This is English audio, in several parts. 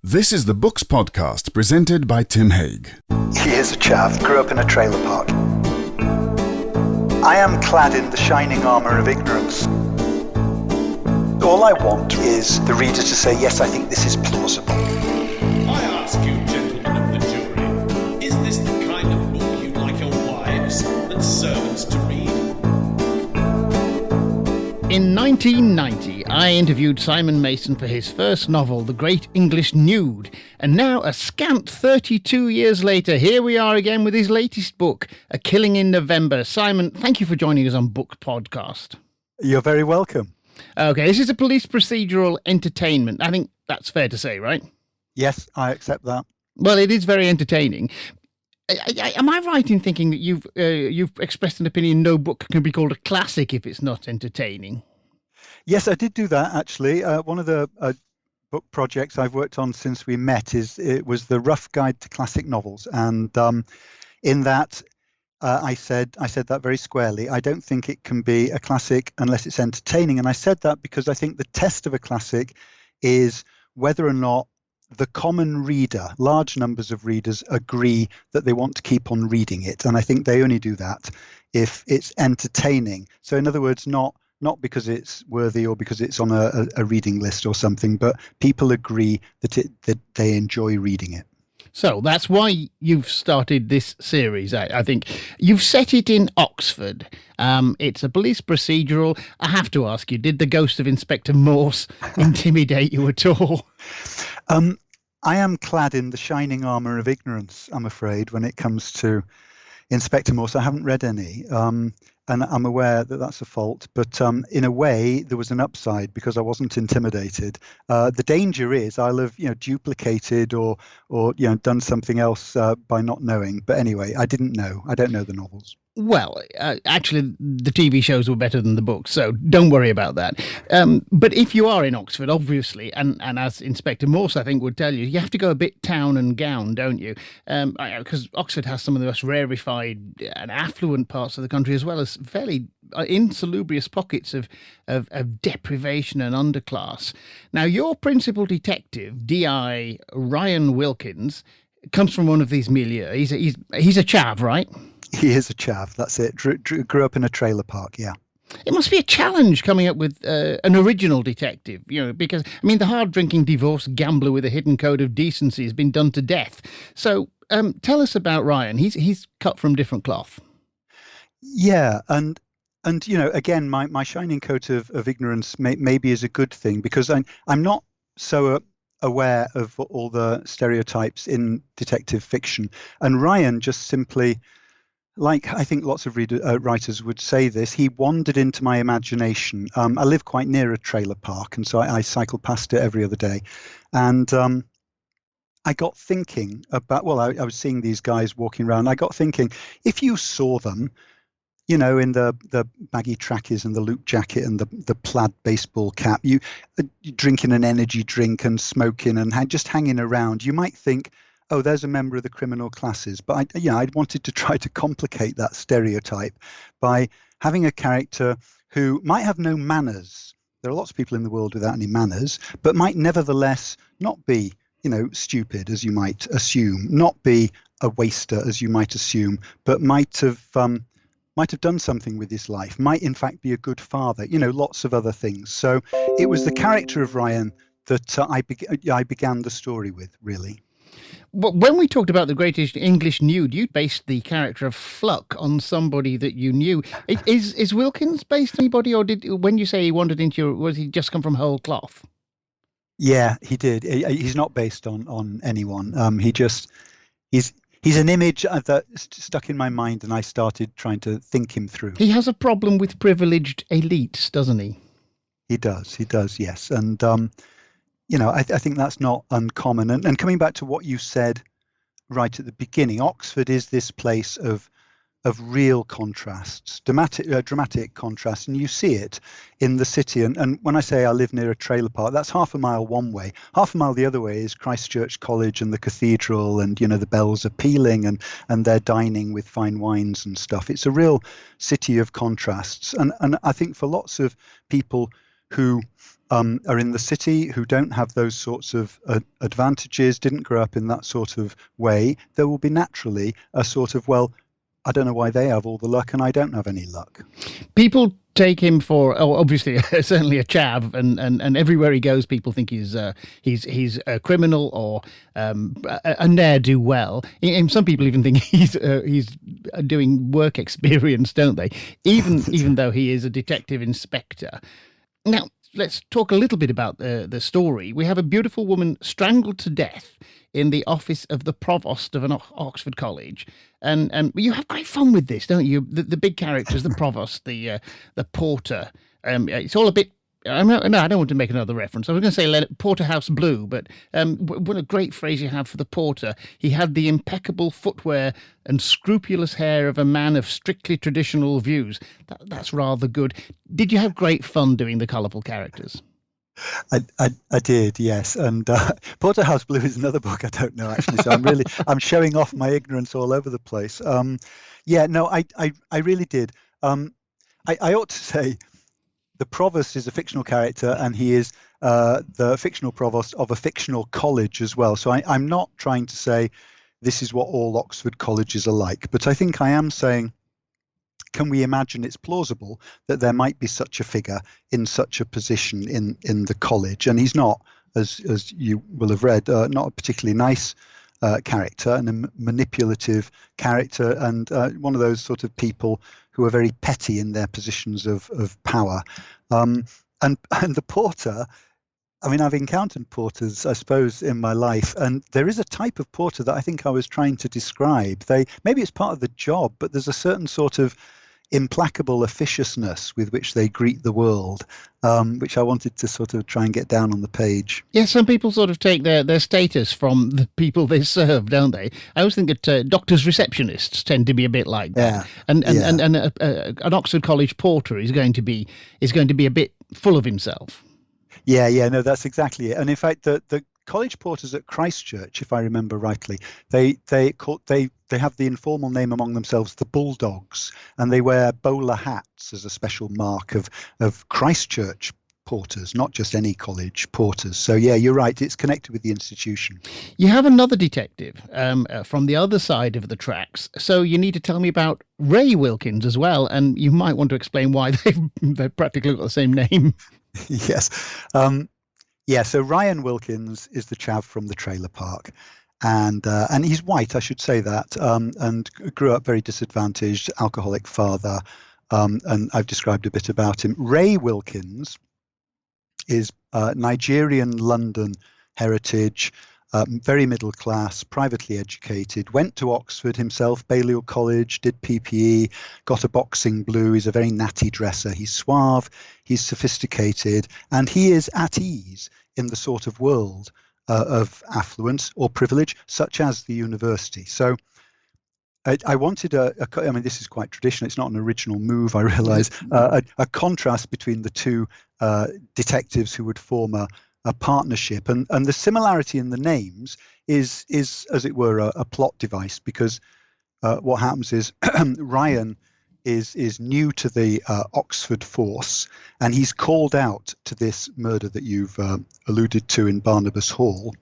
This is the Books Podcast presented by Tim Hague. Here's a chav, grew up in a trailer park. I am clad in the shining armour of ignorance. All I want is the reader to say, yes, I think this is plausible. I ask you, gentlemen of the jury, is this the kind of book you'd like your wives and servants to read? In 1990, I interviewed Simon Mason for his first novel, The Great English Nude. And now, a scant 32 years later, here we are again with his latest book, A Killing in November. Simon, thank you for joining us on Book Podcast. You're very welcome. Okay, this is a police procedural entertainment. I think that's fair to say, right? Yes, I accept that. Well, it is very entertaining. Am I right in thinking that you've expressed an opinion no book can be called a classic if it's not entertaining? Yes, I did do that, actually. One of the book projects I've worked on since we met was the Rough Guide to Classic Novels. And in that, I said that very squarely. I don't think it can be a classic unless it's entertaining. And I said that because I think the test of a classic is whether or not the common reader, large numbers of readers, agree that they want to keep on reading it. And I think they only do that if it's entertaining. So in other words, not because it's worthy or because it's on a reading list or something, but people agree that they enjoy reading it. So that's why you've started this series. I think you've set it in Oxford. It's a police procedural. I have to ask you, did the ghost of Inspector Morse intimidate you at all? I am clad in the shining armour of ignorance, I'm afraid, when it comes to Inspector Morse. I haven't read any, and I'm aware that that's a fault. But in a way, there was an upside because I wasn't intimidated. The danger is I'll have duplicated or done something else by not knowing. But anyway, I didn't know. I don't know the novels. Well, actually, the TV shows were better than the books, so don't worry about that. But if you are in Oxford, obviously, and as Inspector Morse, I think, would tell you, you have to go a bit town and gown, don't you? Because Oxford has some of the most rarefied and affluent parts of the country, as well as fairly insalubrious pockets of deprivation and underclass. Now, your principal detective, D.I. Ryan Wilkins, comes from one of these milieux. He's a chav, right? He is a chav, that's it. Grew up in a trailer park, yeah. It must be a challenge coming up with an original detective, because, the hard-drinking divorce gambler with a hidden code of decency has been done to death. So tell us about Ryan. He's cut from different cloth. Yeah, and again, my shining coat of ignorance maybe is a good thing because I'm not so aware of all the stereotypes in detective fiction. And Ryan just simply, like I think lots of writers would say this, he wandered into my imagination. I live quite near a trailer park, and so I cycle past it every other day. And I got thinking about, I was seeing these guys walking around. I got thinking, if you saw them, in the baggy trackies and the loop jacket and the plaid baseball cap, you drinking an energy drink and smoking and just hanging around, you might think, oh, there's a member of the criminal classes. But I wanted to try to complicate that stereotype by having a character who might have no manners. There are lots of people in the world without any manners, but might nevertheless not be, stupid, as you might assume, not be a waster, as you might assume, but might have done something with his life, might in fact be a good father, lots of other things. So it was the character of Ryan that I began the story with, really. When we talked about the Great English Nude, you based the character of Fluck on somebody that you knew. Is Wilkins based on anybody, or when you say he wandered was he just come from whole cloth? Yeah, he did. He's not based on anyone. He's an image that stuck in my mind, and I started trying to think him through. He has a problem with privileged elites, doesn't he? He does, yes. And I think that's not uncommon. And coming back to what you said right at the beginning, Oxford is this place of real contrasts, dramatic contrasts, and you see it in the city. And when I say I live near a trailer park, that's half a mile one way. Half a mile the other way is Christ Church College and the cathedral, and the bells are pealing, and they're dining with fine wines and stuff. It's a real city of contrasts. And I think for lots of people who are in the city, who don't have those sorts of advantages, didn't grow up in that sort of way, there will be naturally a sort of, well, I don't know why they have all the luck and I don't have any luck. People take him for, obviously, certainly a chav, and everywhere he goes, people think he's a criminal or a ne'er-do-well. And some people even think he's doing work experience, don't they? Even though he is a detective inspector. Now, let's talk a little bit about the story. We have a beautiful woman strangled to death in the office of the provost of an Oxford college, and you have great fun with this, don't you? The big characters, the provost, the porter. It's all a bit. I don't want to make another reference. I was going to say Porterhouse Blue, but what a great phrase you have for the porter. He had the impeccable footwear and scrupulous hair of a man of strictly traditional views. That's rather good. Did you have great fun doing the colourful characters? I did, yes. And Porterhouse Blue is another book I don't know, actually. So I'm showing off my ignorance all over the place. I really did. I ought to say, the provost is a fictional character, and he is the fictional provost of a fictional college as well. So I'm not trying to say this is what all Oxford colleges are like, but I think I am saying, can we imagine it's plausible that there might be such a figure in such a position in the college? And he's not, as you will have read, not a particularly nice character, and a manipulative character, and one of those sort of people who are very petty in their positions of power. And the porter, I mean, I've encountered porters, I suppose, in my life, and there is a type of porter that I think I was trying to describe. Maybe it's part of the job, but there's a certain sort of implacable officiousness with which they greet the world, which I wanted to sort of try and get down on the page. Yeah, some people sort of take their status from the people they serve, don't they? I always think that doctors' receptionists tend to be a bit like that. Yeah. And an Oxford College porter is going to be a bit full of himself. Yeah, no, that's exactly it. And in fact, the college porters at Christ Church, if I remember rightly, they have the informal name among themselves, the Bulldogs, and they wear bowler hats as a special mark of Christ Church porters, not just any college porters. So yeah, you're right, it's connected with the institution. You have another detective from the other side of the tracks, so you need to tell me about Ray Wilkins as well, and you might want to explain why they've practically got the same name. Yes. So Ryan Wilkins is the chav from the trailer park, and he's white, I should say that, and grew up very disadvantaged, alcoholic father, and I've described a bit about him. Ray Wilkins is Nigerian London heritage, very middle class, privately educated, went to Oxford himself, Balliol College, did PPE, got a boxing blue. He's a very natty dresser. He's suave, he's sophisticated, and he is at ease in the sort of world of affluence or privilege, such as the university. So I wanted I mean, this is quite traditional. It's not an original move, I realize, a contrast between the two detectives who would form a partnership, and the similarity in the names is as it were a plot device, because what happens is Ryan is new to the Oxford force, and he's called out to this murder that you've alluded to in Barnabas Hall,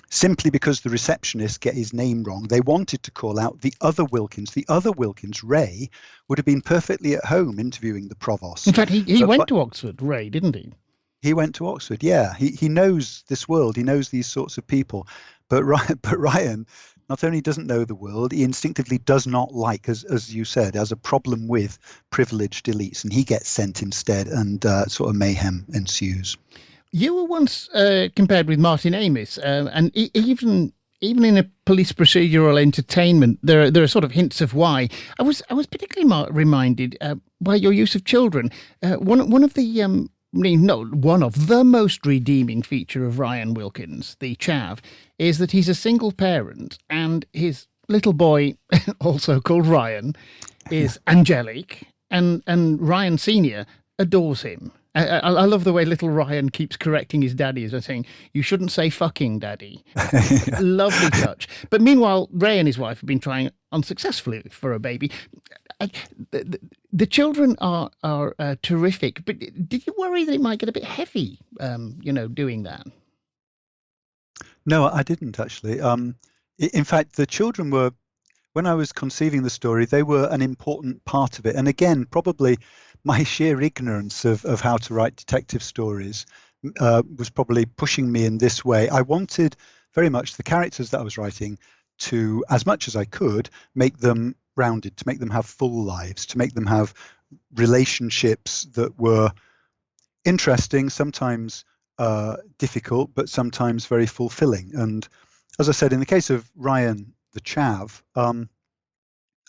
simply because the receptionists get his name wrong. They wanted to call out the other Wilkins. The other Wilkins, Ray, would have been perfectly at home interviewing the provost. In fact, he went to Oxford, Ray, didn't he? He went to Oxford, yeah. He knows this world. He knows these sorts of people. But Ryan not only doesn't know the world, he instinctively does not like, as you said, has a problem with privileged elites, and he gets sent instead, and sort of mayhem ensues. You were once compared with Martin Amis, and even in a police procedural entertainment, there are sort of hints of why. I was particularly reminded by your use of children. One of the most redeeming feature of Ryan Wilkins, the chav, is that he's a single parent, and his little boy, also called Ryan, is angelic, and Ryan Senior adores him. I love the way little Ryan keeps correcting his daddy as saying, "You shouldn't say fucking daddy." Lovely touch. But meanwhile, Ray and his wife have been trying unsuccessfully for a baby. Uh, the children are terrific, but did you worry that it might get a bit heavy, doing that? No, I didn't actually. In fact, the children were, when I was conceiving the story, they were an important part of it. And again, probably my sheer ignorance of how to write detective stories was probably pushing me in this way. I wanted very much the characters that I was writing to, as much as I could, make them rounded, to make them have full lives, to make them have relationships that were interesting, sometimes difficult, but sometimes very fulfilling. And as I said, in the case of Ryan the Chav,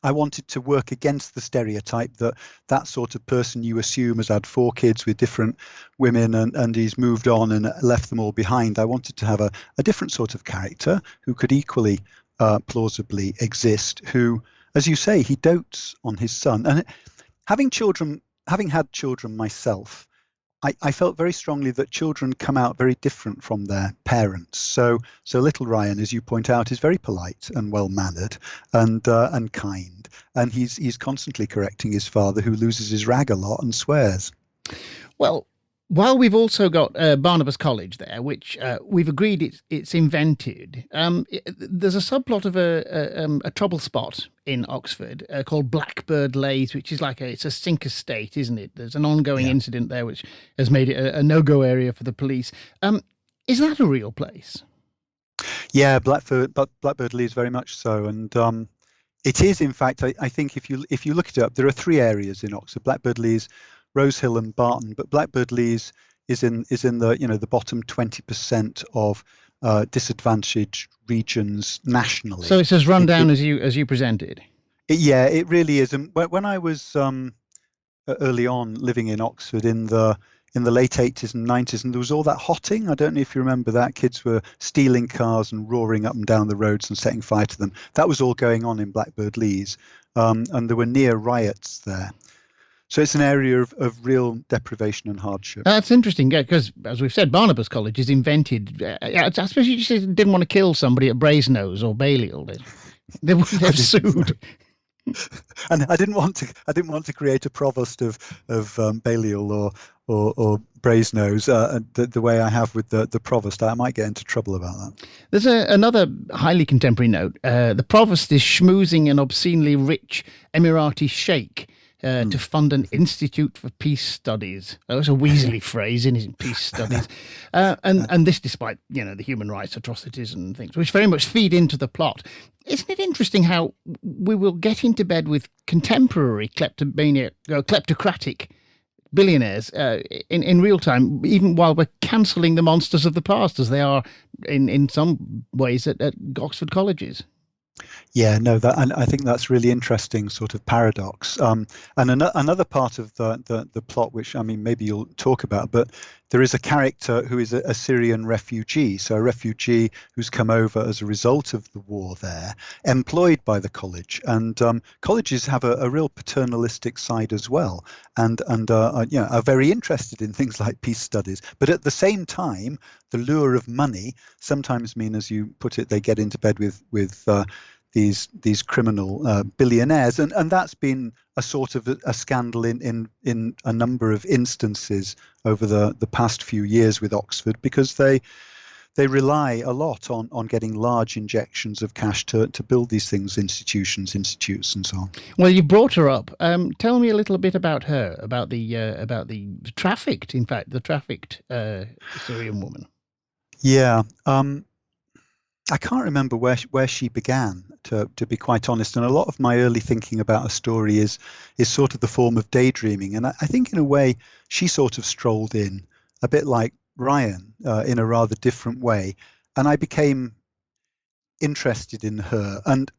I wanted to work against the stereotype that sort of person you assume has had 4 kids with different women and he's moved on and left them all behind. I wanted to have a different sort of character who could equally plausibly exist, who, as you say, he dotes on his son. And having had children myself, I felt very strongly that children come out very different from their parents. So little Ryan, as you point out, is very polite and well-mannered and kind, and he's constantly correcting his father, who loses his rag a lot and swears. Well, while we've also got Barnabas College there, which we've agreed it's invented, there's a subplot of a trouble spot in Oxford called Blackbird Leys, which is it's a sink estate, isn't it? There's an ongoing incident there which has made it a no-go area for the police. Is that a real place? Yeah, Blackbird Leys, very much so, and it is. In fact, I think if you look it up, there are 3 areas in Oxford: Blackbird Leys, Rose Hill and Barton, but Blackbird Leys is in the the bottom 20% of disadvantaged regions nationally. So it's as run down as you presented. It really is. And when I was early on living in Oxford in the late 80s and 90s, and there was all that hotting. I don't know if you remember that. Kids were stealing cars and roaring up and down the roads and setting fire to them. That was all going on in Blackbird Leys, and there were near riots there. So it's an area of real deprivation and hardship. That's interesting, because, as we've said, Barnabas College is invented. I suppose you just didn't want to kill somebody at Brasenose or Balliol. They've sued. And I didn't want to create a provost of Balliol or Brasenose the way I have with the provost. I might get into trouble about that. There's another highly contemporary note. The provost is schmoozing an obscenely rich Emirati sheikh to fund an institute for peace studies. That was a Weasley phrase, isn't it? Peace studies. And this despite, the human rights atrocities and things, which very much feed into the plot. Isn't it interesting how we will get into bed with contemporary kleptocratic billionaires in real time, even while we're cancelling the monsters of the past, as they are in some ways at Oxford colleges? Yeah, no, and I think that's really interesting sort of paradox. And another part of the plot, which maybe you'll talk about, but there is a character who is a Syrian refugee, so a refugee who's come over as a result of the war there, employed by the college. And colleges have a real paternalistic side as well, and are very interested in things like peace studies. But at the same time, the lure of money sometimes mean, as you put it, they get into bed with these criminal billionaires, and that's been a sort of a scandal in a number of instances over the past few years with Oxford, because they rely a lot on getting large injections of cash to build these things, institutes, and so on. Well, you brought her up. Tell me a little bit about her, about the trafficked Syrian woman. Yeah. I can't remember where she began, to be quite honest. And a lot of my early thinking about a story is sort of the form of daydreaming. And I think in a way she sort of strolled in, a bit like Ryan, in a rather different way. And I became interested in her. And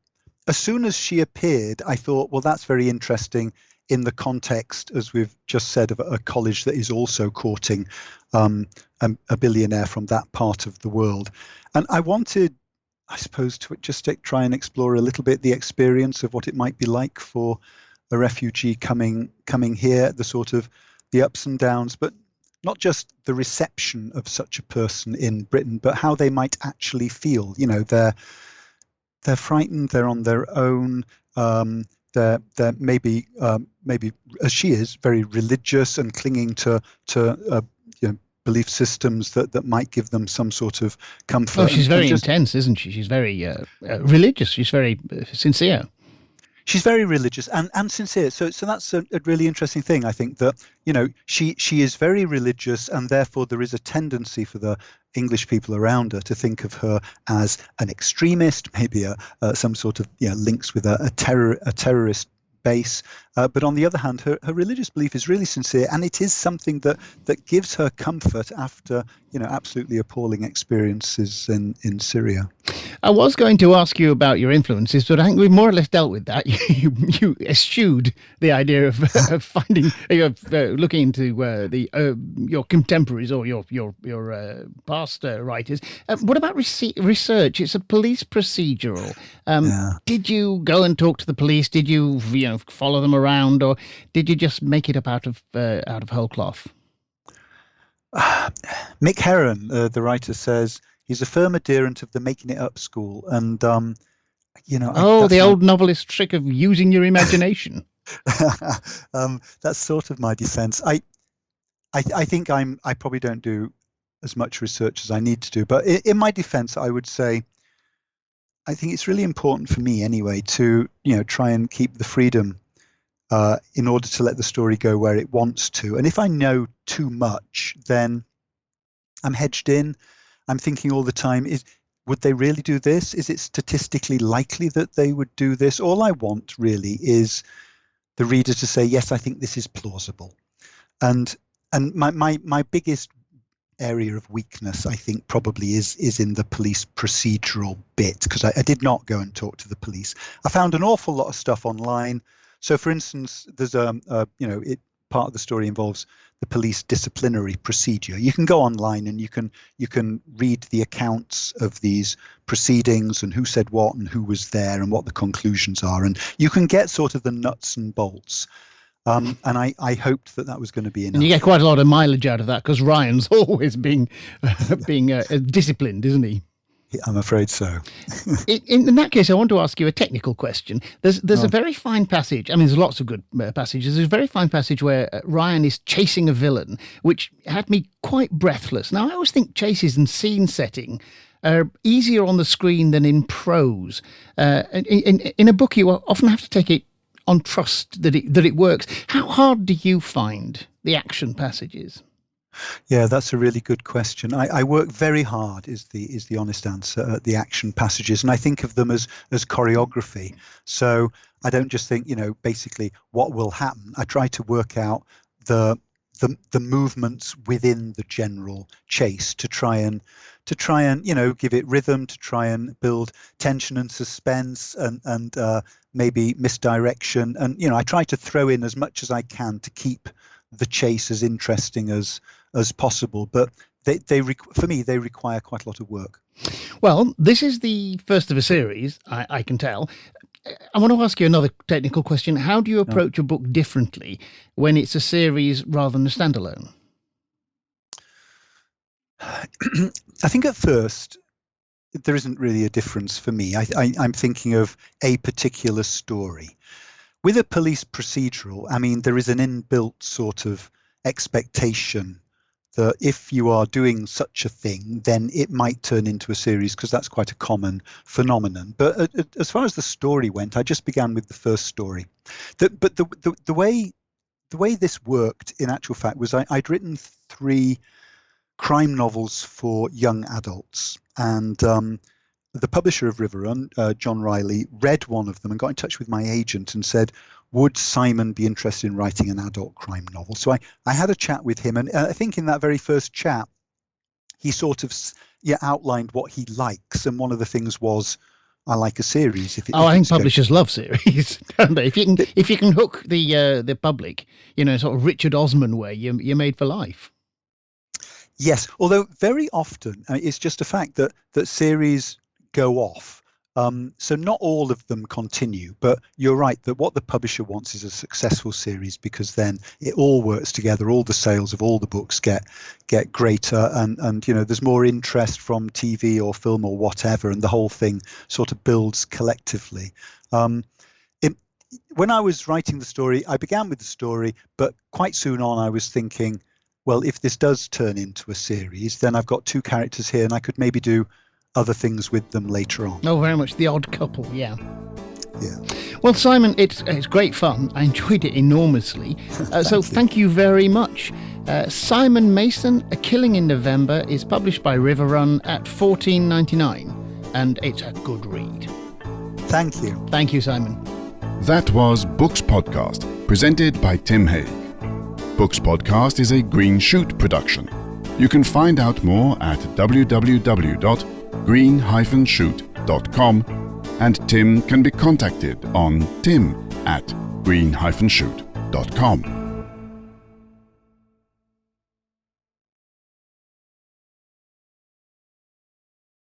as soon as she appeared, I thought, well, that's very interesting in the context, as we've just said, of a college that is also courting a billionaire from that part of the world. And I wanted, I suppose, to just try and explore a little bit the experience of what it might be like for a refugee coming here, the ups and downs, but not just the reception of such a person in Britain, but how they might actually feel. They're frightened, they're on their own. they're maybe as she is, very religious and clinging to belief systems that might give them some sort of comfort. Oh, she's very intense, isn't she? She's very religious. She's very sincere. She's very religious and sincere. So that's a really interesting thing. I think that, she is very religious, and therefore there is a tendency for the English people around her to think of her as an extremist, maybe some sort of links with a terrorist base. But on the other hand, her religious belief is really sincere, and it is something that gives her comfort after absolutely appalling experiences in Syria. I was going to ask you about your influences, but I think we've more or less dealt with that. You eschewed the idea of finding, looking into your contemporaries or your past writers. What about research? It's a police procedural. Did you go and talk to the police? Did you follow them around, or did you just make it up out of whole cloth? Mick Herron, the writer, says he's a firm adherent of the making it up school, and the old novelist trick of using your imagination. That's sort of my defense. I think I probably don't do as much research as I need to do, but in my defense, I would say I think it's really important for me anyway to try and keep the freedom in order to let the story go where it wants to. And if I know too much, then I'm hedged in. I'm thinking all the time, would they really do this? Is it statistically likely that they would do this? All I want really is the reader to say, yes, I think this is plausible. And my biggest area of weakness, I think, probably is in the police procedural bit, because I did not go and talk to the police. I found an awful lot of stuff online. So, for instance, there's part of the story involves the police disciplinary procedure. You can go online and you can read the accounts of these proceedings and who said what and who was there and what the conclusions are, and you can get sort of the nuts and bolts. And I hoped that was going to be enough. And you get quite a lot of mileage out of that, because Ryan's always being disciplined, isn't he? I'm afraid so. in that case, I want to ask you a technical question. There's a very fine passage. I mean, there's lots of good passages. There's a very fine passage where Ryan is chasing a villain, which had me quite breathless. Now, I always think chases and scene setting are easier on the screen than in prose. In a book, you often have to take it on trust that it works. How hard do you find the action passages? Yeah, that's a really good question. I work very hard, is the honest answer, at the action passages, and I think of them as choreography. So I don't just think, basically what will happen. I try to work out the movements within the general chase to try and give it rhythm, to try and build tension and suspense and maybe misdirection. And I try to throw in as much as I can to keep the chase as interesting as possible, but for me they require quite a lot of work. Well, this is the first of a series, I can tell. I want to ask you another technical question. How do you approach a book differently when it's a series rather than a standalone? I think at first there isn't really a difference for me. I'm thinking of a particular story. With a police procedural, I mean, there is an inbuilt sort of expectation that if you are doing such a thing, then it might turn into a series, because that's quite a common phenomenon. But as far as the story went, I just began with the first story. But the way this worked, in actual fact, was I'd written 3 crime novels for young adults, and the publisher of River Run, John Riley, read one of them and got in touch with my agent and said, would Simon be interested in writing an adult crime novel? So I had a chat with him, and I think in that very first chat, he sort of outlined what he likes, and one of the things was, I like a series. I think publishers love series, don't they? If you can hook the public, sort of Richard Osman way, you're made for life. Yes, although very often it's just a fact that series go off. So not all of them continue, but you're right that what the publisher wants is a successful series, because then it all works together. All the sales of all the books get greater, and there's more interest from TV or film or whatever, and the whole thing sort of builds collectively. when I was writing the story, I began with the story, but quite soon on I was thinking, well, if this does turn into a series, then I've got 2 characters here and I could maybe do other things with them later on. Oh, very much the odd couple, yeah. Yeah. Well, Simon, it's great fun. I enjoyed it enormously. So thank you very much. Simon Mason, A Killing in November, is published by Riverrun at $14.99, and it's a good read. Thank you. Thank you, Simon. That was Books Podcast, presented by Tim Haig. Books Podcast is a Green Shoot production. You can find out more at www.green-shoot.com, and Tim can be contacted on tim@green-shoot.com.